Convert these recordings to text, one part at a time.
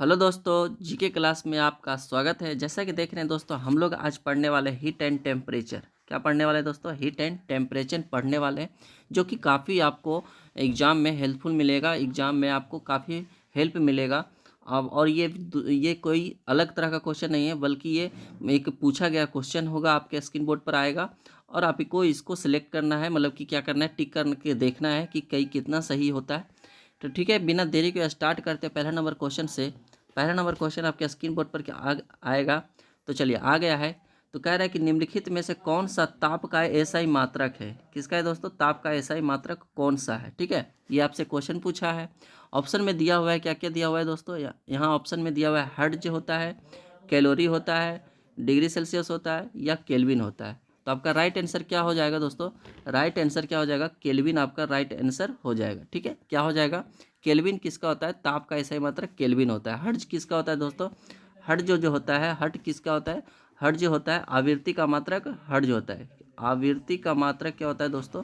Hello दोस्तों, GK class में आपका स्वागत है। जैसा कि देख रहे हैं दोस्तों, हम लोग आज पढ़ने वाले हीट एंड टेम्परेचर। क्या पढ़ने वाले हैं दोस्तों? हीट एंड टेम्परेचर पढ़ने वाले हैं, जो कि काफ़ी आपको एग्ज़ाम में हेल्पफुल मिलेगा। एग्ज़ाम में आपको काफ़ी हेल्प मिलेगा। अब और ये कोई अलग तरह का क्वेश्चन नहीं है, बल्कि ये एक पूछा गया क्वेश्चन होगा, आपके स्क्रीन बोर्ड पर आएगा और आपको इसको सिलेक्ट करना है। मतलब कि क्या करना है, टिक करके देखना है कि कई कितना सही होता है। तो ठीक है, बिना देरी के स्टार्ट करते हैं पहला नंबर क्वेश्चन से। पहला नंबर क्वेश्चन आपके स्क्रीन बोर्ड पर क्या आएगा? तो चलिए, आ गया है। तो कह रहा है कि निम्नलिखित में से कौन सा ताप का एसआई मात्रक है? किसका है दोस्तों? ताप का एसआई मात्रक कौन सा है? ठीक है, ये आपसे क्वेश्चन पूछा है। ऑप्शन में दिया हुआ है, क्या क्या दिया हुआ है दोस्तों? यहाँ ऑप्शन में दिया हुआ है हर्ट्ज होता है, कैलोरी होता है, डिग्री सेल्सियस होता है या केल्विन होता है। तो आपका राइट आंसर क्या हो जाएगा दोस्तों? राइट आंसर क्या हो जाएगा? केल्विन आपका राइट आंसर हो जाएगा। ठीक है, क्या हो जाएगा? केल्विन किसका होता है? ताप का एसआई मात्रक केल्विन होता है। हर्ट्ज किसका होता है दोस्तों? हर्ट्ज जो होता है, हर्ट किसका होता है? हर्ट्ज जो होता है आवृत्ति का मात्रक हर्ट्ज होता है। आवृत्ति का मात्रक क्या होता है दोस्तों?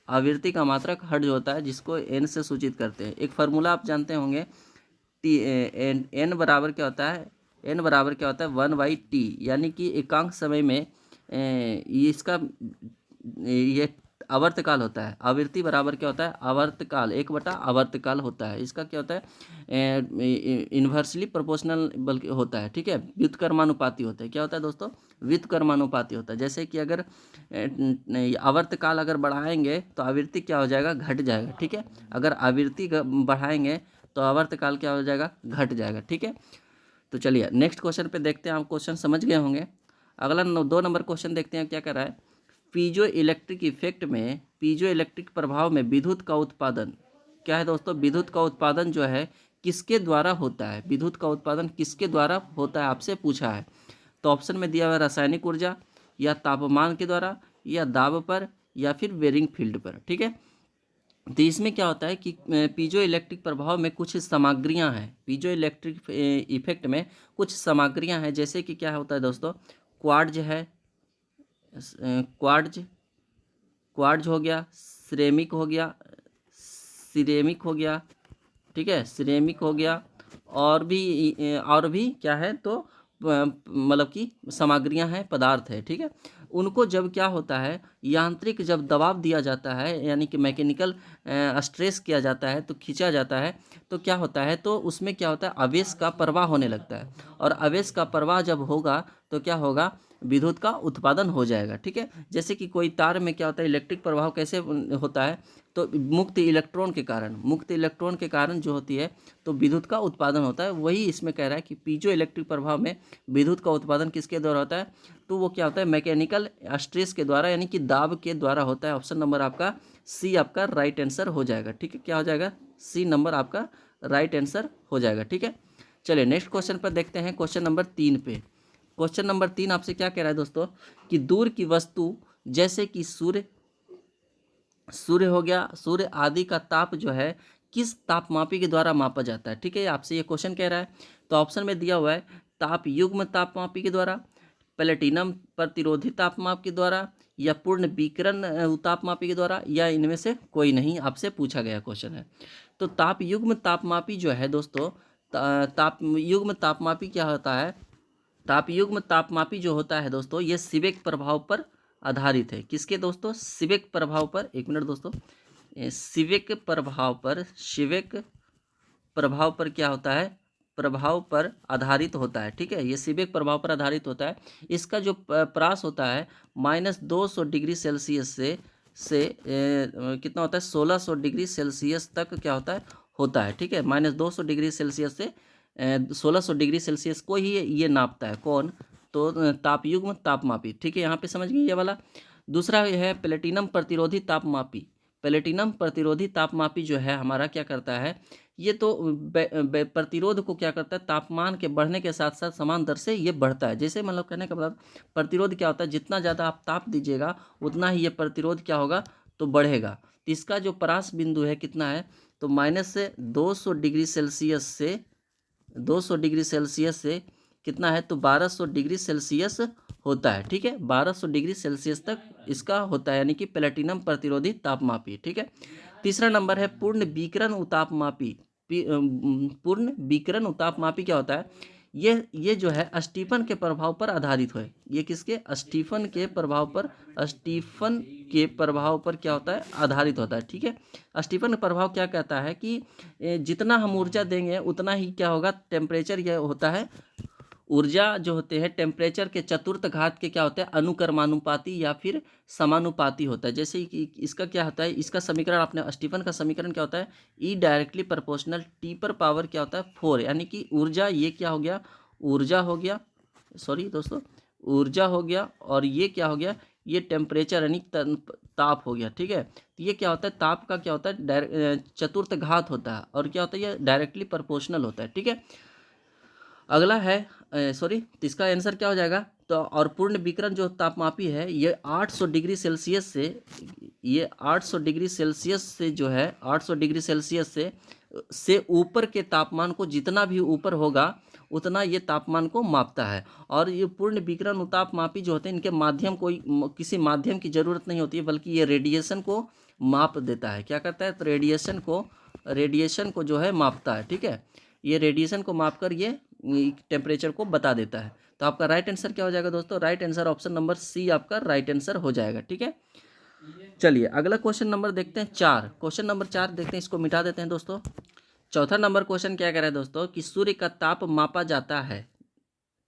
आवृत्ति का मात्रक हर्ट्ज होता है, जिसको एन से सूचित करते हैं। एक फार्मूला आप जानते होंगे, टी एन बराबर क्या होता है? एन बराबर क्या होता है? 1/t, यानी कि एकांक समय में इसका ये आवर्तकाल होता है। आवृत्ति बराबर क्या होता है? आवर्तकाल, 1/आवर्तकाल होता है। इसका क्या होता है? इन्वर्सली प्रोपोर्शनल बल्कि होता है। ठीक है, व्युत्क्रमानुपाती होता है। क्या होता है दोस्तों? व्युत्क्रमानुपाती होता है। जैसे कि अगर आवर्तकाल अगर बढ़ाएंगे तो आवृत्ति क्या हो जाएगा? घट जाएगा। ठीक है, अगर आवृत्ति बढ़ाएंगे तो आवर्तकाल क्या हो जाएगा? घट जाएगा। ठीक है, तो चलिए नेक्स्ट क्वेश्चन पे देखते हैं। आप क्वेश्चन समझ गए होंगे। अगला 2 नंबर क्वेश्चन देखते हैं, क्या कर रहा है। पीजो इलेक्ट्रिक इफेक्ट में, पीजो इलेक्ट्रिक प्रभाव में विद्युत का उत्पादन क्या है दोस्तों? विद्युत का उत्पादन जो है किसके द्वारा होता है? विद्युत का उत्पादन किसके द्वारा होता है, आपसे पूछा है। तो ऑप्शन में दिया हुआ है रासायनिक ऊर्जा, या तापमान के द्वारा, या दाब पर, या फिर बेरिंग फील्ड पर। ठीक है, तो इसमें क्या होता है कि पीजो इलेक्ट्रिक प्रभाव में कुछ सामग्रियां हैं। पीजो इलेक्ट्रिक इफेक्ट में कुछ सामग्रियां हैं, जैसे कि क्या होता है दोस्तों? क्वार्ट्ज है, क्वार्ट्ज क्वार्ट्ज हो गया, सिरेमिक हो गया, सिरेमिक हो गया। ठीक है, सिरेमिक हो गया। और भी क्या है तो मतलब कि सामग्रियां हैं, पदार्थ है। ठीक है, उनको जब क्या होता है, यांत्रिक जब दबाव दिया जाता है, यानी कि मैकेनिकल स्ट्रेस किया जाता है, तो खींचा जाता है, तो क्या होता है, तो उसमें क्या होता है, आवेश का प्रवाह होने लगता है। और आवेश का प्रवाह जब होगा तो क्या होगा? विद्युत का उत्पादन हो जाएगा। ठीक है, जैसे कि कोई तार में क्या होता है, इलेक्ट्रिक प्रभाव कैसे होता है, तो मुक्त इलेक्ट्रॉन के कारण जो होती है, तो विद्युत का उत्पादन होता है। वही इसमें कह रहा है कि पीजो इलेक्ट्रिक प्रभाव में विद्युत का उत्पादन किसके द्वारा होता है? तो वो क्या होता है? मैकेनिकल स्ट्रेस के द्वारा, यानी कि दाब के द्वारा होता है। ऑप्शन नंबर आपका सी आपका राइट आंसर हो जाएगा। ठीक है, क्या हो जाएगा? सी नंबर आपका राइट आंसर हो जाएगा। ठीक है, चलिए नेक्स्ट क्वेश्चन पर देखते हैं, क्वेश्चन नंबर 3 पे। क्वेश्चन नंबर 3 आपसे क्या कह रहा है दोस्तों? कि दूर की वस्तु जैसे कि सूर्य सूर्य हो गया, सूर्य आदि का ताप जो है किस तापमापी के द्वारा मापा जाता है? ठीक है, आपसे ये क्वेश्चन कह रहा है। तो ऑप्शन में दिया हुआ है ताप युग्म तापमापी के द्वारा, प्लेटिनम प्रतिरोधी तापमाप के द्वारा, या पूर्ण विकिरण तापमापी के द्वारा, या इनमें से कोई नहीं। आपसे पूछा गया क्वेश्चन है। तो ताप युग्म तापमापी जो है दोस्तों, ताप युग्म तापमापी क्या होता है? तापयुग्म तापमापी जो होता है दोस्तों, ये सीबेक प्रभाव पर आधारित है। किसके दोस्तों? सीबेक प्रभाव पर। एक मिनट दोस्तों, सीबेक प्रभाव पर क्या होता है? प्रभाव पर आधारित होता है। ठीक है, ये सीबेक प्रभाव पर आधारित होता है। इसका जो प्रास होता है -200 डिग्री सेल्सियस से कितना होता है? 1600 डिग्री सेल्सियस तक क्या होता है। ठीक है, -200 डिग्री सेल्सियस से 1600 डिग्री सेल्सियस को ही ये नापता है। कौन? तो तापयुग्म तापमापी। ठीक है, यहाँ पे समझ गए ये वाला। दूसरा है प्लेटिनम प्रतिरोधी तापमापी। प्लेटिनम प्रतिरोधी तापमापी जो है हमारा क्या करता है, ये तो प्रतिरोध को क्या करता है, तापमान के बढ़ने के साथ साथ समान दर से ये बढ़ता है। जैसे मतलब कहने का मतलब, प्रतिरोध क्या होता है, जितना ज़्यादा आप ताप दीजिएगा उतना ही ये प्रतिरोध क्या होगा, तो बढ़ेगा। तो इसका जो परास बिंदु है कितना है, तो -200 डिग्री सेल्सियस से कितना है, तो 1200 डिग्री सेल्सियस होता है। ठीक है, 1200 डिग्री सेल्सियस तक इसका होता है, यानी कि प्लेटिनम प्रतिरोधी तापमापी। ठीक है, तीसरा नंबर है पूर्ण विकिरण उतापमापी। पूर्ण विकिरण तापमापी क्या होता है, ये जो है स्टीफन के प्रभाव पर आधारित है। ये किसके, स्टीफन के प्रभाव पर, स्टीफन के प्रभाव पर क्या होता है, आधारित होता है। ठीक है, स्टीफन का प्रभाव क्या कहता है कि जितना हम ऊर्जा देंगे उतना ही क्या होगा, टेम्परेचर यह होता है, ऊर्जा जो होते हैं टेम्परेचर के चतुर्थ घात के क्या होते हैं, अनुक्रमानुपाती या फिर समानुपाती होता है। जैसे कि इसका क्या होता है, इसका समीकरण आपने, स्टीफन का समीकरण क्या होता है, ई डायरेक्टली प्रोपोर्शनल टी पर पावर क्या होता है 4, यानी कि ऊर्जा, ये क्या हो गया, ऊर्जा हो गया, सॉरी दोस्तों, ऊर्जा हो गया, और ये क्या हो गया, ये टेम्परेचर यानी ताप हो गया। ठीक है, तो ये क्या होता है, ताप का क्या होता है, चतुर्थ घात होता है, और क्या होता है, ये डायरेक्टली प्रोपोर्शनल होता है। ठीक है, अगला है सॉरी, तो इसका आंसर क्या हो जाएगा, तो और पूर्ण विकिरण जो तापमापी है ये 800 डिग्री सेल्सियस से, ये 800 डिग्री सेल्सियस से जो है 800 डिग्री सेल्सियस से ऊपर के तापमान को, जितना भी ऊपर होगा उतना ये तापमान को मापता है। और ये पूर्ण विकिरण उतापमापी जो होते हैं, इनके माध्यम कोई किसी माध्यम की ज़रूरत नहीं होती है, बल्कि ये रेडिएशन को माप देता है। क्या करता है, तो रेडिएशन को जो है मापता है। ठीक है, ये रेडिएशन को मापकर ये टेम्परेचर को बता देता है। तो आपका राइट आंसर क्या हो जाएगा दोस्तों, right answer option number C आपका राइट आंसर हो जाएगा। ठीक है, चलिए अगला क्वेश्चन नंबर देखते हैं 4, क्वेश्चन नंबर 4 देखते हैं, इसको मिटा देते हैं दोस्तों। चौथा नंबर क्वेश्चन क्या कह रहा है दोस्तों, कि सूर्य का ताप मापा जाता है।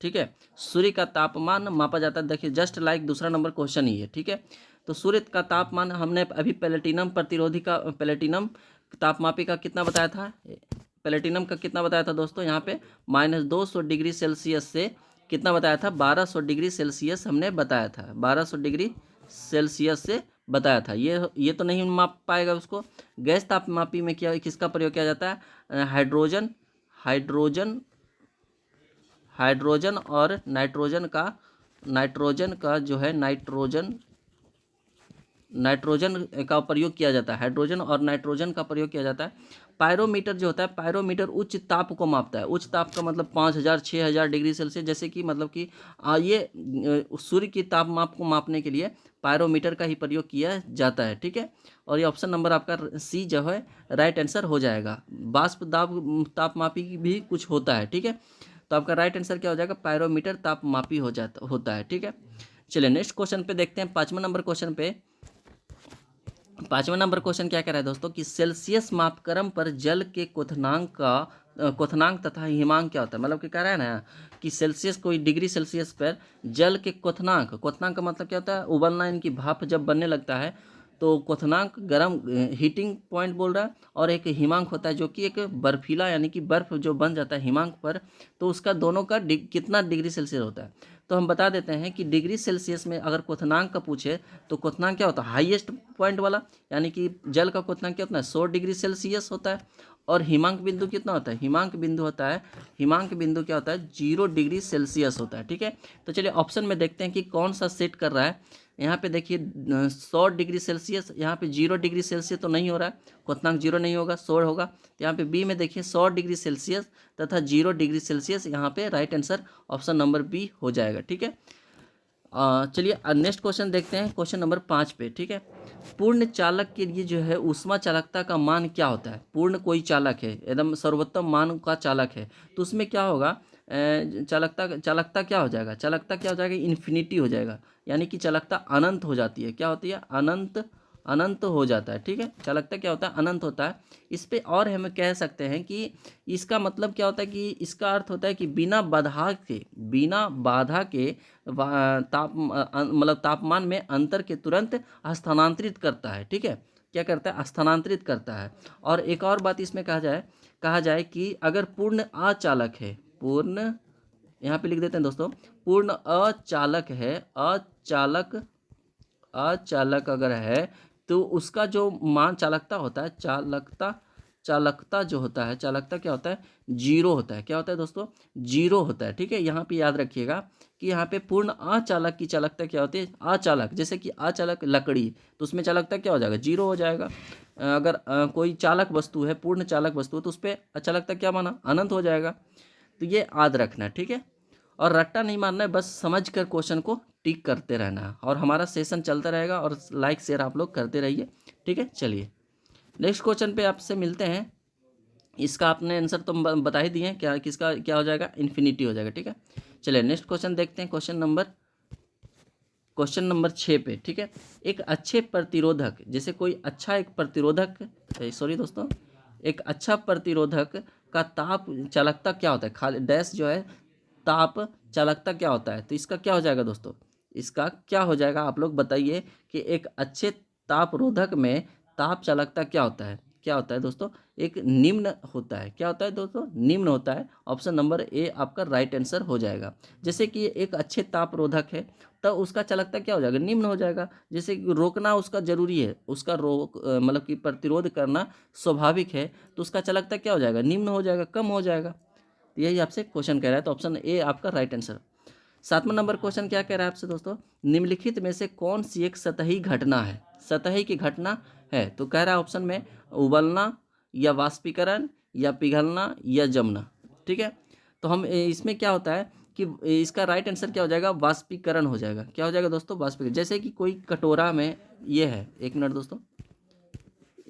ठीक है, सूर्य का तापमान मापा जाता है। देखिए जस्ट लाइक दूसरा नंबर क्वेश्चन ही है। ठीक है, तो सूर्य का तापमान हमने अभी प्लेटिनम प्रतिरोधी का, प्लेटिनम तापमापी का कितना बताया था, प्लेटिनम का कितना बताया था दोस्तों, यहाँ पे -200 डिग्री सेल्सियस से कितना बताया था, 1200 डिग्री सेल्सियस हमने बताया था, 1200 डिग्री सेल्सियस से बताया था। ये तो नहीं माप पाएगा उसको। गैस तापमापी में क्या, किसका प्रयोग किया जाता है, हाइड्रोजन हाइड्रोजन हाइड्रोजन और नाइट्रोजन का जो है, नाइट्रोजन का प्रयोग किया जाता है, हाइड्रोजन और नाइट्रोजन का प्रयोग किया जाता है। पायरोमीटर जो होता है, पायरोमीटर उच्च ताप को मापता है। उच्च ताप का मतलब 5000 6000 डिग्री सेल्सियस, जैसे कि मतलब कि सूर्य की तापमाप को मापने के लिए पायरोमीटर का ही प्रयोग किया जाता है। ठीक है, और ये ऑप्शन नंबर आपका सी जो है राइट आंसर हो जाएगा। बाष्प दाब तापमापी भी कुछ होता है। ठीक है, तो आपका राइट आंसर क्या हो जाएगा, पायरोमीटर तापमापी होता है। ठीक है, चलिए नेक्स्ट क्वेश्चन पे देखते हैं। पाँचवें नंबर क्वेश्चन क्या कह रहा है दोस्तों, कि सेल्सियस मापक्रम पर जल के क्वथनांक तथा हिमांक क्या होता है। मतलब कि कह रहा है ना कि सेल्सियस, कोई डिग्री सेल्सियस पर जल के क्वथनांक का मतलब क्या होता है, उबलना, इनकी भाप जब बनने लगता है तो क्वथनांक गर्म, हीटिंग पॉइंट बोल रहा है, और एक हिमांक होता है जो कि एक बर्फीला, यानी कि बर्फ जो बन जाता है हिमांक पर, तो उसका दोनों का कितना डिग्री सेल्सियस होता है। तो हम बता देते हैं कि डिग्री सेल्सियस में अगर क्वथनांक का पूछे तो क्वथनांक क्या होता है, हाईएस्ट पॉइंट वाला, यानी कि जल का क्वथनांक क्या होता है, 100 डिग्री सेल्सियस होता है। और हिमांक बिंदु कितना होता है, हिमांक बिंदु क्या होता है, 0 डिग्री सेल्सियस होता है। ठीक है, तो चलिए ऑप्शन में देखते हैं कि कौन सा सेट कर रहा है। यहाँ पे देखिए 100 डिग्री सेल्सियस, यहाँ पे 0 डिग्री सेल्सियस तो नहीं हो रहा है, क्वथनांक 0 नहीं होगा, 100 होगा। तो यहाँ पे बी में देखिए 100 डिग्री सेल्सियस तथा 0 डिग्री सेल्सियस, यहाँ पे right answer option number B हो जाएगा। ठीक है, चलिए नेक्स्ट क्वेश्चन देखते हैं, क्वेश्चन नंबर 5 पे। ठीक है, पूर्ण चालक के लिए जो है ऊष्मा चालकता का मान क्या होता है। पूर्ण कोई चालक है, एकदम सर्वोत्तम मान का चालक है, तो उसमें क्या होगा, चालकता क्या हो जाएगा, इन्फिनिटी हो जाएगा, यानी कि चालकता अनंत हो जाती है। क्या होती है, अनंत हो जाता है। ठीक है, चालकता क्या होता है, अनंत होता है। इस पे और हम कह सकते हैं कि इसका मतलब क्या होता है, कि इसका अर्थ होता है कि बिना बाधा के मतलब तापमान में अंतर के तुरंत हस्तांतरित करता है। ठीक है, क्या करता है, हस्तांतरित करता है। और एक और बात इसमें कहा जाए कि अगर पूर्ण अचालक है, पूर्ण, यहाँ पे लिख देते हैं दोस्तों, पूर्ण अचालक अगर है, तो उसका जो मान चालकता होता है, चालकता जो होता है, चालकता क्या होता है, 0 होता है। क्या होता है दोस्तों, 0 होता है। ठीक है, यहाँ पे याद रखिएगा कि यहाँ पे पूर्ण अचालक की चालकता क्या होती है, अचालक, जैसे कि अचालक लकड़ी, तो उसमें चालकता क्या हो जाएगा, 0 हो जाएगा। अगर कोई चालक वस्तु है, पूर्ण चालक वस्तु, तो उस पर अचालकता क्या माना, अनंत हो जाएगा। तो ये याद रखना है। ठीक है, और रट्टा नहीं मारना है, बस समझ कर क्वेश्चन को टिक करते रहना है, और हमारा सेशन चलता रहेगा, और लाइक शेयर आप लोग करते रहिए। ठीक है, चलिए नेक्स्ट क्वेश्चन पे आपसे मिलते हैं। इसका आपने आंसर तो बता ही दिए हैं, क्या किसका क्या हो जाएगा, इन्फिनिटी हो जाएगा। ठीक है, चलिए नेक्स्ट क्वेश्चन देखते हैं, क्वेश्चन नंबर 6 पे। ठीक है, एक अच्छे प्रतिरोधक, जैसे कोई अच्छा एक प्रतिरोधक, सॉरी दोस्तों, एक अच्छा प्रतिरोधक का ताप चालकता क्या होता है, खाली डैश जो है ताप चालकता क्या होता है, तो इसका क्या हो जाएगा दोस्तों, इसका क्या हो जाएगा, आप लोग बताइए कि एक अच्छे तापरोधक में ताप चालकता क्या होता है, क्या होता है दोस्तों, एक निम्न होता है, क्या होता है दोस्तों, निम्न होता है। ऑप्शन नंबर ए आपका राइट आंसर हो जाएगा। जैसे कि एक अच्छे तापरोधक है तो उसका चालकता क्या हो जाएगा, निम्न हो जाएगा। जैसे कि रोकना उसका जरूरी है, उसका मतलब कि प्रतिरोध करना स्वाभाविक है, तो उसका चालकता क्या हो जाएगा, निम्न हो जाएगा, कम हो जाएगा। तो यही आपसे क्वेश्चन कह रहा है, तो ऑप्शन ए आपका राइट आंसर। 7वां नंबर क्वेश्चन क्या कह रहा है आपसे दोस्तों, निम्नलिखित में से कौन सी एक सतही घटना है, सतही की घटना है, तो कह रहा है ऑप्शन में उबलना या वाष्पीकरण या पिघलना या जमना। ठीक है, तो हम इसमें क्या होता है कि इसका राइट आंसर क्या हो जाएगा, वाष्पीकरण हो जाएगा। क्या हो जाएगा दोस्तों, वाष्पीकरण। जैसे कि कोई कटोरा में ये है, एक मिनट दोस्तों,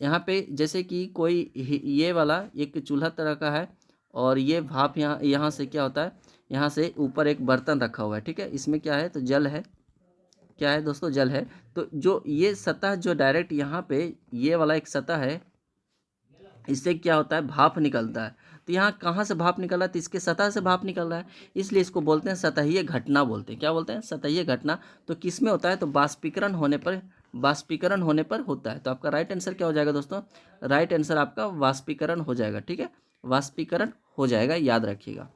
यहाँ पे जैसे कि कोई ये वाला एक चूल्हा तरह का है, और ये भाप यहाँ यहाँ से क्या होता है, यहाँ से ऊपर एक बर्तन रखा हुआ है। ठीक है, इसमें क्या है, तो जल है, क्या है दोस्तों, जल है। तो जो ये सतह जो डायरेक्ट यहाँ पे ये वाला एक सतह है, इससे क्या होता है, भाप निकलता है। तो यहाँ कहाँ से भाप निकल रहा है, तो इसके सतह से भाप निकल रहा है, इसलिए इसको बोलते हैं सतहीय घटना बोलते हैं। क्या बोलते हैं, सतहीय घटना। तो किस में होता है, तो वाष्पीकरण होने पर होता है। तो आपका राइट आंसर क्या हो जाएगा दोस्तों, राइट आंसर आपका वाष्पीकरण हो जाएगा। ठीक है, वाष्पीकरण हो जाएगा, याद रखिएगा।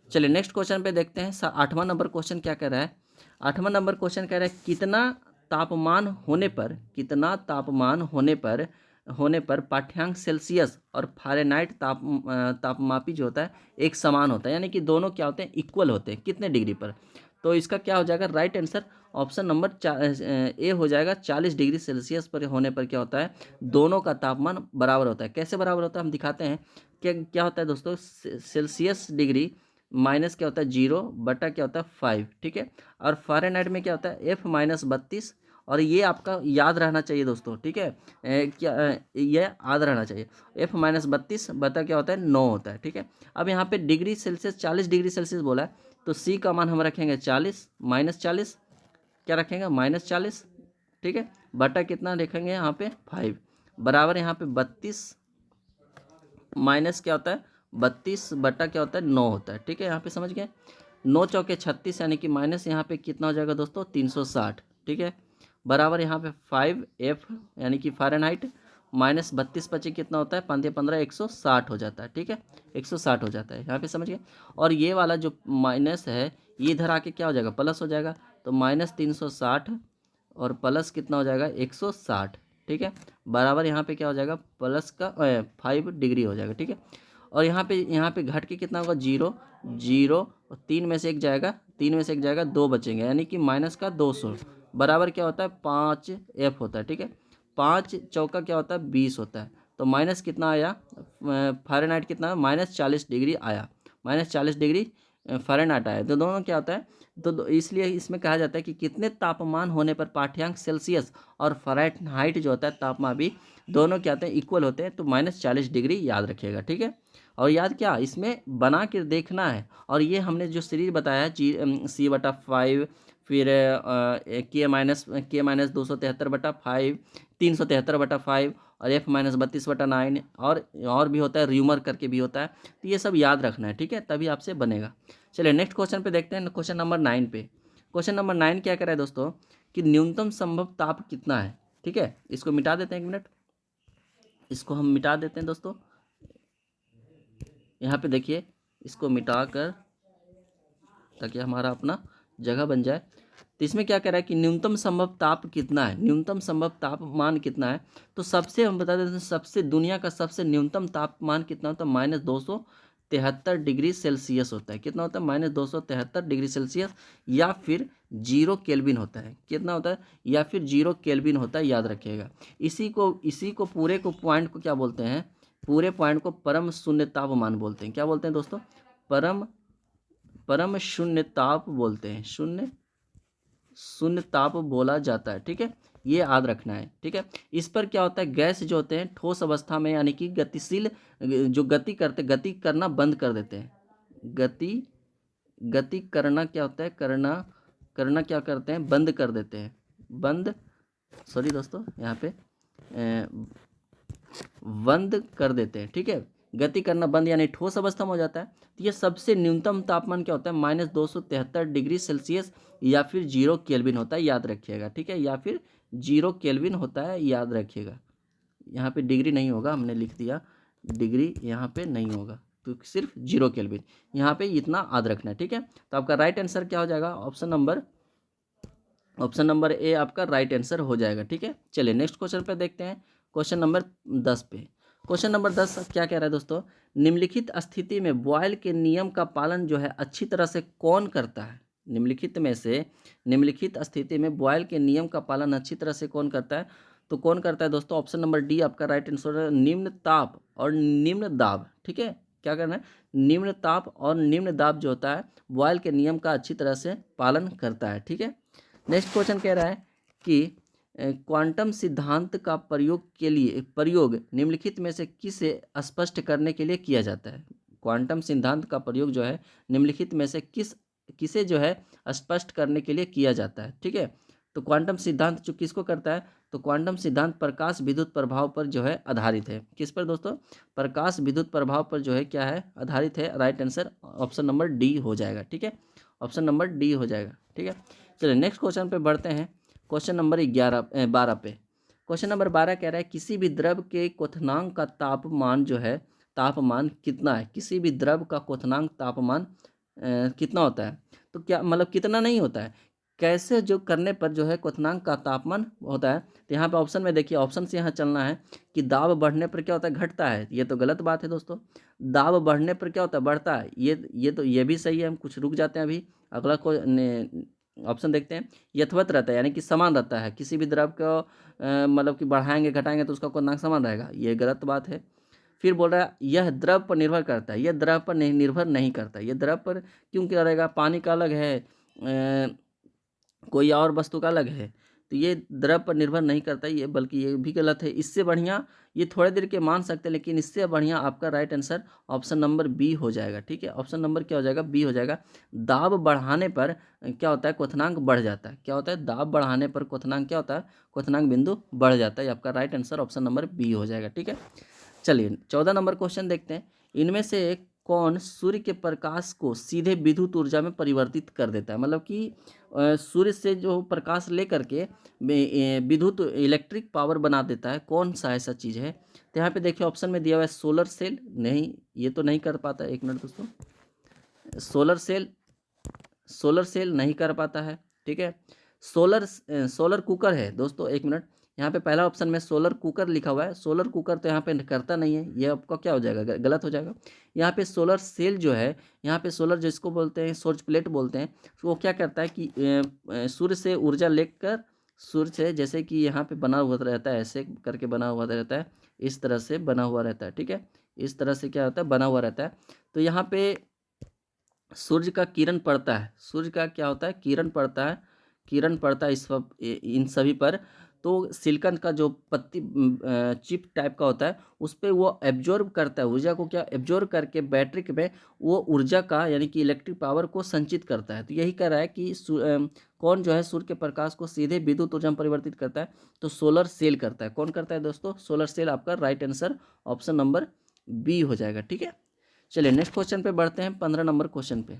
चलिए नेक्स्ट क्वेश्चन पे देखते हैं। 8वां नंबर क्वेश्चन क्या कह रहा है, 8वां नंबर क्वेश्चन कह रहा है कितना तापमान होने पर पाठ्यांक सेल्सियस और फ़ारेनहाइट तापमापी जो होता है एक समान होता है, यानी कि दोनों क्या होते हैं, इक्वल होते हैं, कितने डिग्री पर। तो इसका क्या हो जाएगा, right answer option number A हो जाएगा। 40 डिग्री सेल्सियस पर होने पर क्या होता है, दोनों का तापमान बराबर होता है। कैसे बराबर होता है, हम दिखाते हैं। क्या होता है दोस्तों, सेल्सियस डिग्री माइनस क्या होता है 0 बटा क्या होता है 5। ठीक है, और फ़ारेनहाइट में क्या होता है F-32। और ये आपका याद रहना चाहिए दोस्तों। ठीक है, ये याद रहना चाहिए, F-32 बटा क्या होता है 9 होता है। ठीक है, अब यहाँ पे डिग्री सेल्सियस 40 डिग्री सेल्सियस बोला है, तो सी का मान हम रखेंगे 40 -40, क्या रखेंगे -40। ठीक है, बटा कितना लिखेंगे यहाँ पे 5, बराबर यहाँ पे 32 माइनस क्या होता है 32 बटा क्या होता है 9 होता है। ठीक है, यहाँ पे समझ गए, 9 चौके 36, यानी कि माइनस यहाँ पे कितना हो जाएगा दोस्तों 360। ठीक है, बराबर यहाँ पे 5F यानी कि फ़ारेनहाइट, माइनस 32 पचे कितना होता है 5 160 हो जाता है। ठीक है, 160 हो जाता है, यहाँ पे समझ गए। और ये वाला जो माइनस है ये इधर आके क्या हो जाएगा, प्लस हो जाएगा, तो -360 और प्लस कितना हो जाएगा 160। ठीक है, बराबर यहाँ पे क्या हो जाएगा, प्लस का 5 डिग्री हो जाएगा। ठीक है, और यहाँ पे घट के कितना होगा 0 0, और 3 में से एक जाएगा, 3 में से एक जाएगा, 2 बचेंगे, यानी कि माइनस का 200, बराबर क्या होता है 5F होता है। ठीक है, 5 चौका क्या होता है 20 होता है, तो माइनस कितना आया, फ़ारेनहाइट कितना -40 डिग्री आया, -40 डिग्री फ़ारेनहाइट आया। तो दोनों क्या होता है, तो इसलिए इसमें कहा जाता है कि कितने तापमान होने पर पाठ्यांक सेल्सियस और फ़ारेनहाइट जो होता है तापमापी दोनों क्या होते हैं, इक्वल होते हैं। तो -40 डिग्री याद रखिएगा। ठीक है, और याद क्या, इसमें बना के देखना है। और ये हमने जो सीरीज बताया है C/5, फिर K- 273/5, 373/5, और F-32/9, और भी होता है, र्यूमर करके भी होता है। तो ये सब याद रखना है। ठीक है, तभी आपसे बनेगा। चलिए नेक्स्ट क्वेश्चन पे देखते हैं, क्वेश्चन नंबर 9 पे। क्वेश्चन नंबर 9 क्या कर रहा है दोस्तों, कि न्यूनतम संभव ताप कितना है। ठीक है, इसको मिटा देते हैं, एक मिनट, इसको हम मिटा देते हैं दोस्तों। यहाँ पे देखिए, इसको मिटा कर ताकि हमारा अपना जगह बन जाए। तो इसमें क्या कह रहा है कि न्यूनतम संभव ताप कितना है, न्यूनतम संभव तापमान कितना है। तो सबसे हम बता देते हैं, सबसे दुनिया का सबसे न्यूनतम तापमान कितना होता है, -273 डिग्री सेल्सियस होता है। कितना होता है, -273 डिग्री सेल्सियस, या फिर 0 केल्विन होता है। कितना होता है, या फिर 0 केल्विन होता है, याद रखिएगा। इसी को पूरे को पॉइंट को क्या बोलते हैं, पूरे पॉइंट को परम शून्य तापमान बोलते हैं। क्या बोलते हैं दोस्तों, परम परम शून्य ताप बोलते हैं, शून्य ताप बोला जाता है। ठीक है, ये याद रखना है, ठीक है। इस पर क्या होता है, गैस जो होते हैं ठोस अवस्था में यानी कि गतिशील, जो गति करना बंद कर देते हैं। गति करना क्या होता है, करना क्या करते हैं, बंद कर देते हैं, सॉरी दोस्तों, यहाँ पे बंद कर देते हैं, ठीक है। गति करना बंद यानी ठोस अवस्था में हो जाता है। तो ये सबसे न्यूनतम तापमान क्या होता है, -273 डिग्री सेल्सियस या फिर 0 केल्विन होता है, याद रखिएगा, ठीक है, या फिर 0 केल्विन होता है, याद रखिएगा। यहाँ पे डिग्री नहीं होगा, हमने लिख दिया डिग्री, यहाँ पे नहीं होगा, तो सिर्फ 0 केल्विन, यहाँ पे इतना याद रखना है, ठीक है। तो आपका राइट आंसर क्या हो जाएगा, ऑप्शन नंबर ए आपका राइट आंसर हो जाएगा, ठीक है। चलिए नेक्स्ट क्वेश्चन पे देखते हैं, क्वेश्चन नंबर 10 पे। क्वेश्चन नंबर 10 क्या कह रहा है दोस्तों, निम्नलिखित स्थिति में बॉयल के नियम का पालन जो है अच्छी तरह से कौन करता है। निम्नलिखित स्थिति में बॉयल के नियम का पालन अच्छी तरह से कौन करता है, तो कौन करता है दोस्तों, ऑप्शन नंबर डी आपका राइट आंसर है, निम्न ताप और निम्न दाब, ठीक है। क्या करना है, निम्न ताप और निम्न दाब जो होता है बॉयल के नियम का अच्छी तरह से पालन करता है, ठीक है। नेक्स्ट क्वेश्चन कह रहा है कि क्वांटम सिद्धांत का प्रयोग निम्नलिखित में से किसे स्पष्ट करने के लिए किया जाता है। क्वांटम सिद्धांत का प्रयोग जो है निम्नलिखित में से किसे जो है स्पष्ट करने के लिए किया जाता है, ठीक है। तो क्वांटम सिद्धांत जो किसको करता है, तो क्वांटम सिद्धांत प्रकाश विद्युत प्रभाव पर जो है आधारित है। किस पर दोस्तों, प्रकाश विद्युत प्रभाव पर जो है क्या है, आधारित है। Right answer option number D हो जाएगा, ठीक है, ऑप्शन नंबर डी हो जाएगा, ठीक है। चलिए नेक्स्ट क्वेश्चन पे बढ़ते हैं, क्वेश्चन नंबर 12 पे। क्वेश्चन नंबर 12 कह रहा है किसी भी द्रव के क्वथनांक का तापमान कितना है। किसी भी द्रव का क्वथनांक तापमान कितना होता है, तो क्या मतलब कितना नहीं होता है, कैसे जो करने पर जो है क्वथनांक का तापमान होता है। तो यहाँ पे ऑप्शन में देखिए, ऑप्शन से यहाँ चलना है कि दाब बढ़ने पर क्या होता है, घटता है, ये तो गलत बात है दोस्तों। दाब बढ़ने पर क्या होता है, बढ़ता है, ये भी सही है। हम कुछ रुक जाते हैं अभी, अगला को ऑप्शन देखते हैं। यथवत रहता है यानी कि समान रहता है, किसी भी द्रव को मतलब कि बढ़ाएंगे घटाएंगे तो उसका क्वथनांक समान रहेगा, ये गलत बात है। फिर बोल रहा है यह द्रव पर निर्भर करता है, यह द्रव पर नहीं निर्भर नहीं करता। यह द्रव पर क्यों क्या रहेगा, पानी का अलग है, कोई और वस्तु का अलग है, तो ये द्रव पर निर्भर नहीं करता, ये बल्कि ये भी गलत है। इससे बढ़िया, ये थोड़े देर के मान सकते हैं, लेकिन इससे बढ़िया आपका right answer option number B हो जाएगा, ठीक है। ऑप्शन नंबर क्या हो जाएगा, बी हो जाएगा। दाब बढ़ाने पर क्या होता है, क्वथनांक बढ़ जाता है। क्या होता है, दाब बढ़ाने पर क्वथनांक क्या होता है, क्वथनांक बिंदु बढ़ जाता है। आपका right answer option number B हो जाएगा, ठीक है। चलिए 14 नंबर क्वेश्चन देखते हैं। इनमें से कौन सूर्य के प्रकाश को सीधे विद्युत ऊर्जा में परिवर्तित कर देता है। मतलब कि सूर्य से जो प्रकाश लेकर के विद्युत इलेक्ट्रिक पावर बना देता है, कौन सा ऐसा चीज़ है। तो यहाँ पे देखिए ऑप्शन में दिया हुआ है सोलर सेल, नहीं ये तो नहीं कर पाता। एक मिनट दोस्तों, सोलर सेल नहीं कर पाता है, ठीक है। सोलर कुकर है दोस्तों, एक मिनट, यहाँ पे पहला ऑप्शन में सोलर कुकर लिखा हुआ है, सोलर कुकर तो यहाँ पे करता नहीं है, ये आपका क्या हो जाएगा, गलत हो जाएगा। यहाँ पे सोलर सेल जो है, यहाँ पे सोलर जिसको बोलते हैं सोर्स प्लेट बोलते हैं, वो क्या करता है कि सूर्य से ऊर्जा लेकर, सूर्य से जैसे कि यहाँ पे बना हुआ रहता है, ऐसे करके बना हुआ रहता है, इस तरह से बना हुआ रहता है, ठीक है। इस तरह से क्या होता है, बना हुआ रहता है। तो यहाँ पे सूर्य का किरण पड़ता है, सूर्य का क्या होता है, किरण पड़ता है इन सभी पर। तो सिलिकॉन का जो पत्ती चिप टाइप का होता है, उस पर वो एब्जॉर्ब करता है ऊर्जा को, क्या एब्जॉर्ब करके बैटरी में वो ऊर्जा का यानी कि इलेक्ट्रिक पावर को संचित करता है। तो यही कह रहा है कि कौन जो है सूर्य के प्रकाश को सीधे विद्युत ऊर्जा में परिवर्तित करता है, तो सोलर सेल करता है। कौन करता है दोस्तों, सोलर सेल। आपका right answer option number B हो जाएगा, ठीक है। चलिए नेक्स्ट क्वेश्चन पे बढ़ते हैं, 15 नंबर क्वेश्चन पे।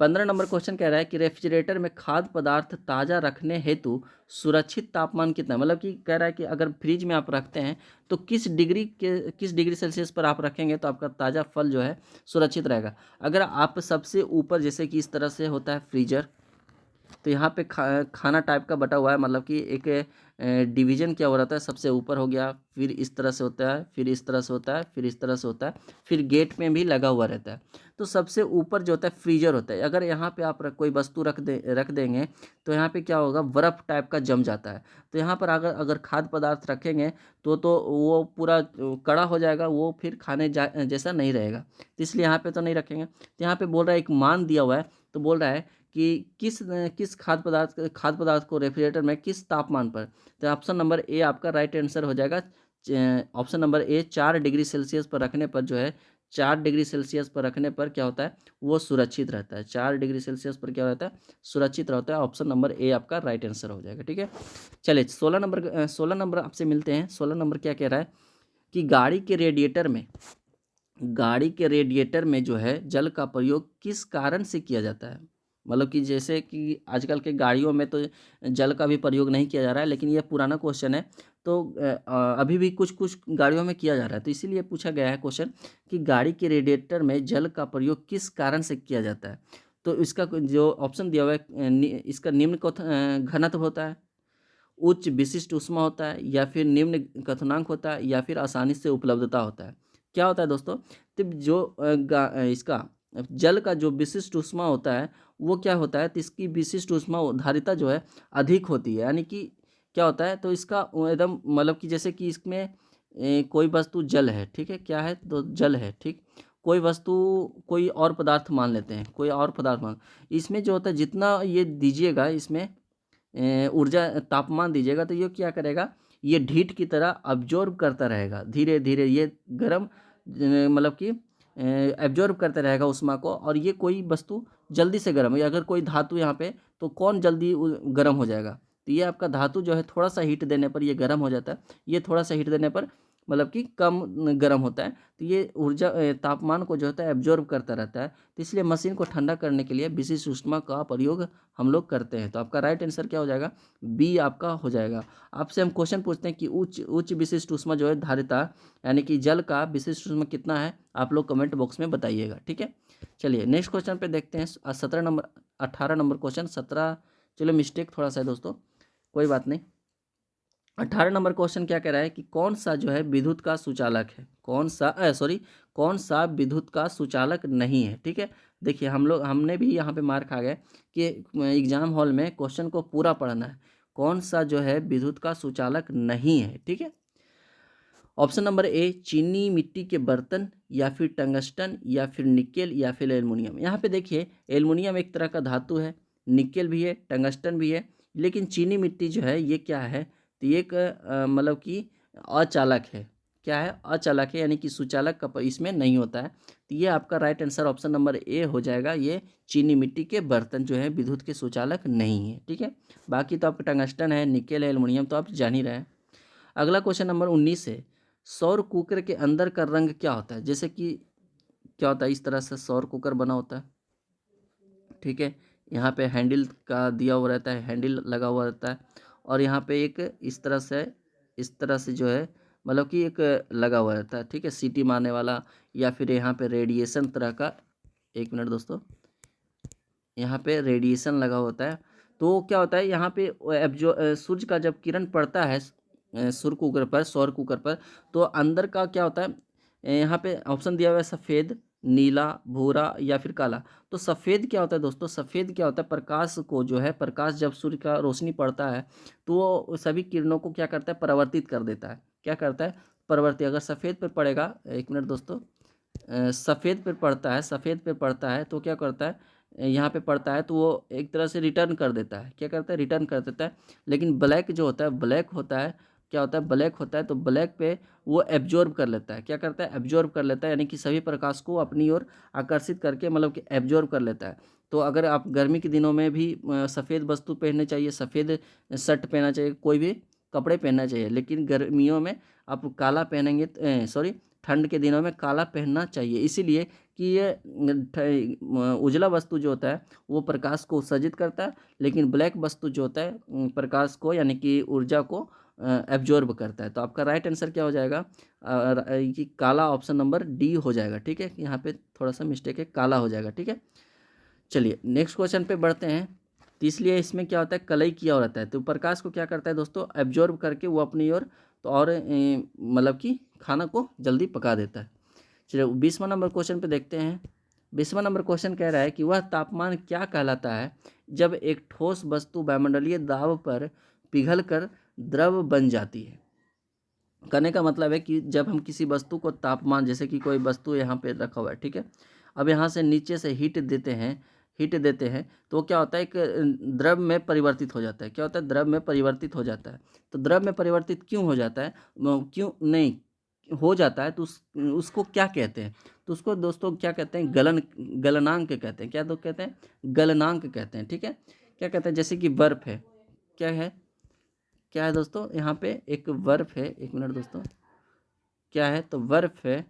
15 नंबर क्वेश्चन कह रहा है कि रेफ्रिजरेटर में खाद्य पदार्थ ताज़ा रखने हेतु सुरक्षित तापमान कितना है। मतलब कि कह रहा है कि अगर फ्रिज में आप रखते हैं तो किस डिग्री सेल्सियस पर आप रखेंगे तो आपका ताज़ा फल जो है सुरक्षित रहेगा। अगर आप सबसे ऊपर, जैसे कि इस तरह से होता है फ्रीजर, तो यहाँ पे खाना टाइप का बटा हुआ है, मतलब कि एक डिवीजन क्या हो रहा है, सबसे ऊपर हो गया, फिर इस तरह से होता है, फिर इस तरह से होता है, फिर इस तरह से होता है, फिर गेट में भी लगा हुआ रहता है। तो सबसे ऊपर जो होता है फ्रीजर होता है। अगर यहाँ पे आप कोई वस्तु रख देंगे तो यहाँ पे क्या होगा, बर्फ़ टाइप का जम जाता है। तो यहाँ पर अगर खाद्य पदार्थ रखेंगे तो वो पूरा कड़ा हो जाएगा, वो फिर खाने जैसा नहीं रहेगा। तो इसलिए यहाँ पे तो नहीं रखेंगे। तो यहाँ पे बोल रहा है एक मान दिया हुआ है, तो बोल रहा है कि किस खाद्य पदार्थ को रेफ्रिजरेटर में किस तापमान पर, तो ऑप्शन नंबर ए आपका राइट आंसर हो जाएगा। Option number A 4 degree Celsius पर रखने पर जो है, 4 डिग्री सेल्सियस पर रखने पर क्या होता है, वो सुरक्षित रहता है। 4 डिग्री सेल्सियस पर क्या रहता है, सुरक्षित रहता है। ऑप्शन नंबर ए आपका राइट आंसर हो जाएगा। ठीक है, चलिए 16 नंबर आपसे मिलते हैं। 16 नंबर क्या कह रहा है कि गाड़ी के रेडिएटर में जो है जल का प्रयोग किस कारण से किया जाता है। मतलब कि जैसे कि आजकल के गाड़ियों में तो जल का भी प्रयोग नहीं किया जा रहा है, लेकिन यह पुराना क्वेश्चन है, तो अभी भी कुछ कुछ गाड़ियों में किया जा रहा है, तो इसीलिए पूछा गया है क्वेश्चन कि गाड़ी के रेडिएटर में जल का प्रयोग किस कारण से किया जाता है। तो इसका जो ऑप्शन दिया हुआ है, इसका निम्न घनत्व होता है, उच्च विशिष्ट ऊष्मा होता है, या फिर निम्न क्वथनांक होता है, या फिर आसानी से उपलब्धता होता है। क्या होता है दोस्तों, तो जो इसका जल का जो विशिष्ट ऊष्मा होता है वो क्या होता है, तो इसकी विशिष्ट ऊष्मा धारिता जो है अधिक होती है। यानी कि क्या होता है, तो इसका एकदम मतलब कि जैसे कि इसमें कोई वस्तु जल है, ठीक है, क्या है, तो जल है, ठीक, कोई वस्तु, कोई और पदार्थ मान लेते हैं, कोई और पदार्थ मान, इसमें जो होता है जितना ये दीजिएगा, इसमें ऊर्जा तापमान दीजिएगा, तो ये क्या करेगा, ये ढीठ की तरह अब्जॉर्ब करता रहेगा, धीरे धीरे ये गर्म मतलब कि एब्जॉर्ब करता रहेगा उष्मा को, और ये कोई वस्तु जल्दी से गर्म है। अगर कोई धातु यहाँ पे, तो कौन जल्दी गर्म हो जाएगा, तो ये आपका धातु जो है थोड़ा सा हीट देने पर ये गर्म हो जाता है, ये थोड़ा सा हीट देने पर मतलब कि कम गर्म होता है। तो ये ऊर्जा तापमान को जो होता है एब्जॉर्ब करता रहता है, तो इसलिए मशीन को ठंडा करने के लिए विशिष्ट ऊष्मा का प्रयोग हम लोग करते हैं। तो आपका राइट आंसर क्या हो जाएगा, बी आपका हो जाएगा। आपसे हम क्वेश्चन पूछते हैं कि उच्च विशिष्ट ऊष्मा जो है धारिता, यानी कि जल का विशिष्ट ऊष्मा कितना है, आप लोग कमेंट बॉक्स में बताइएगा। ठीक है, चलिए नेक्स्ट क्वेश्चन पे देखते हैं। 18 नंबर क्वेश्चन, 17, चलो मिस्टेक थोड़ा सा है दोस्तों, कोई बात नहीं। 18 नंबर क्वेश्चन क्या कह रहा है कि कौन सा जो है विद्युत का सुचालक है, कौन सा विद्युत का सुचालक नहीं है। ठीक है, देखिए हमने भी यहाँ पे मार खा गए कि एग्जाम हॉल में क्वेश्चन को पूरा पढ़ना है। कौन सा जो है विद्युत का सुचालक नहीं है, ठीक है। ऑप्शन नंबर ए चीनी मिट्टी के बर्तन, या फिर टंगस्टन, या फिर निकेल, या फिर एल्युमिनियम। यहाँ पे देखिए एल्युमिनियम एक तरह का धातु है, निकेल भी है, टंगस्टन भी है, लेकिन चीनी मिट्टी जो है ये क्या है, तो ये एक मतलब कि अचालक है। क्या है, अचालक है, यानी कि सुचालक का इसमें नहीं होता है। तो ये आपका right answer option number A हो जाएगा। ये चीनी मिट्टी के बर्तन जो है विद्युत के सुचालक नहीं है। ठीक है, बाकी तो आपका टंगस्टन है, निकेल है, एल्युमिनियम तो आप जान ही रहे हैं। अगला क्वेश्चन नंबर 19 है, सौर कुकर के अंदर का रंग क्या होता है। जैसे कि क्या होता है, इस तरह से सौर कुकर बना होता है, ठीक है, यहाँ पे हैंडल का दिया हुआ रहता है, हैंडल लगा हुआ रहता है, और यहाँ पे एक इस तरह से जो है मतलब कि एक लगा हुआ रहता है, ठीक है, सीटी मारने वाला, या फिर यहाँ पे रेडिएशन तरह का, एक मिनट दोस्तों, यहाँ पे रेडिएशन लगा होता है। तो क्या होता है यहाँ पे जो सूर्य का जब किरण पड़ता है सौर कुकर पर, तो अंदर का क्या होता है, यहाँ पे ऑप्शन दिया हुआ है सफ़ेद, नीला, भूरा, या फिर काला। तो सफ़ेद क्या होता है दोस्तों, सफ़ेद क्या होता है, प्रकाश को जो है, प्रकाश जब सूर्य का रोशनी पड़ता है तो वो सभी किरणों को क्या करता है, परावर्तित कर देता है। क्या करता है, परावर्तित। अगर सफ़ेद पे पड़ेगा, एक मिनट दोस्तों, सफ़ेद पे पड़ता है तो क्या करता है, यहाँ पे पड़ता है तो वो एक तरह से रिटर्न कर देता है। क्या करता है, रिटर्न कर देता है। लेकिन ब्लैक जो होता है, ब्लैक होता है, क्या होता है, ब्लैक होता है, तो ब्लैक पे वो एब्जॉर्ब कर लेता है। क्या करता है, एब्जॉर्ब कर लेता है, यानी कि सभी प्रकाश को अपनी ओर आकर्षित करके मतलब कि एब्जॉर्ब कर लेता है। तो अगर आप गर्मी के दिनों में भी सफ़ेद वस्तु पहननी चाहिए, सफ़ेद शर्ट पहनना चाहिए, कोई भी कपड़े पहनना चाहिए, लेकिन गर्मियों में आप काला पहनेंगे, ठंड के दिनों में काला पहनना चाहिए, इसीलिए कि ये उजला वस्तु जो होता है वो प्रकाश को उत्सर्जित करता है, लेकिन ब्लैक वस्तु जो होता है प्रकाश को यानी कि ऊर्जा को एब्जॉर्ब करता है। तो आपका राइट आंसर क्या हो जाएगा, कि काला, ऑप्शन नंबर डी हो जाएगा। ठीक है, यहाँ पे थोड़ा सा मिस्टेक है, काला हो जाएगा। ठीक है, चलिए नेक्स्ट क्वेश्चन पे बढ़ते हैं। तो इसलिए इसमें क्या होता है, कलई किया रहता है, तो प्रकाश को क्या करता है दोस्तों, एब्जॉर्ब करके वो अपनी ओर तो और मतलब कि खाना को जल्दी पका देता है। चलिए 20वां नंबर क्वेश्चन पे देखते हैं। 20वां नंबर क्वेश्चन कह रहा है कि वह तापमान क्या कहलाता है जब एक ठोस वस्तु वायुमंडलीय दाब पर पिघलकर द्रव बन जाती है। कहने का मतलब है कि जब हम किसी वस्तु को तापमान, जैसे कि कोई वस्तु यहाँ पे रखा हुआ है, ठीक है, अब यहाँ से नीचे से हीट देते हैं, हीट देते हैं तो वो क्या होता है, एक द्रव में परिवर्तित हो जाता है। क्या होता है, द्रव में परिवर्तित हो जाता है। तो द्रव में परिवर्तित क्यों हो जाता है, क्यों नहीं हो जाता है, तो उसको क्या कहते हैं, तो उसको दोस्तों क्या कहते हैं, गलनांक कहते हैं। क्या तो कहते हैं, गलनांक कहते हैं। ठीक है, क्या कहते हैं, जैसे कि बर्फ है, क्या है, क्या है दोस्तों, यहाँ पे एक बर्फ है, एक मिनट दोस्तों, क्या है, तो बर्फ है,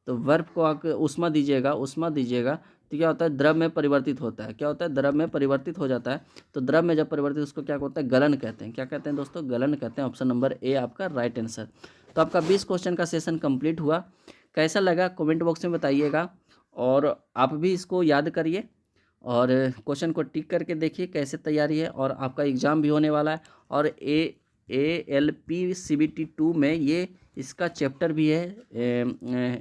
तो बर्फ को आके उष्मा दीजिएगा, उष्मा दीजिएगा तो क्या होता है, द्रव में परिवर्तित होता है। क्या होता है, द्रव में परिवर्तित हो जाता है। तो द्रव में जब परिवर्तित, उसको क्या होता है, गलन कहते हैं। क्या कहते हैं दोस्तों, गलन कहते हैं। ऑप्शन नंबर ए आपका राइट आंसर। तो आपका 20 क्वेश्चन का सेशन कंप्लीट हुआ। कैसा लगा कमेंट बॉक्स में बताइएगा, और आप भी इसको याद करिए और क्वेश्चन को टिक करके देखिए कैसे तैयारी है। और आपका एग्ज़ाम भी होने वाला है, और ALP CBT 2 में ये इसका चैप्टर भी है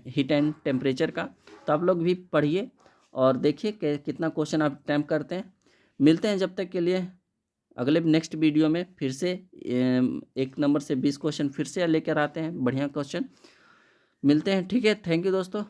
हीट एंड टेम्परेचर का। तो आप लोग भी पढ़िए और देखिए कितना क्वेश्चन आप अटैम्प्ट करते हैं। मिलते हैं जब तक के लिए अगले नेक्स्ट वीडियो में, फिर से 1 नंबर से 20 क्वेश्चन फिर से लेकर आते हैं, बढ़िया क्वेश्चन मिलते हैं। ठीक है, थैंक यू दोस्तों।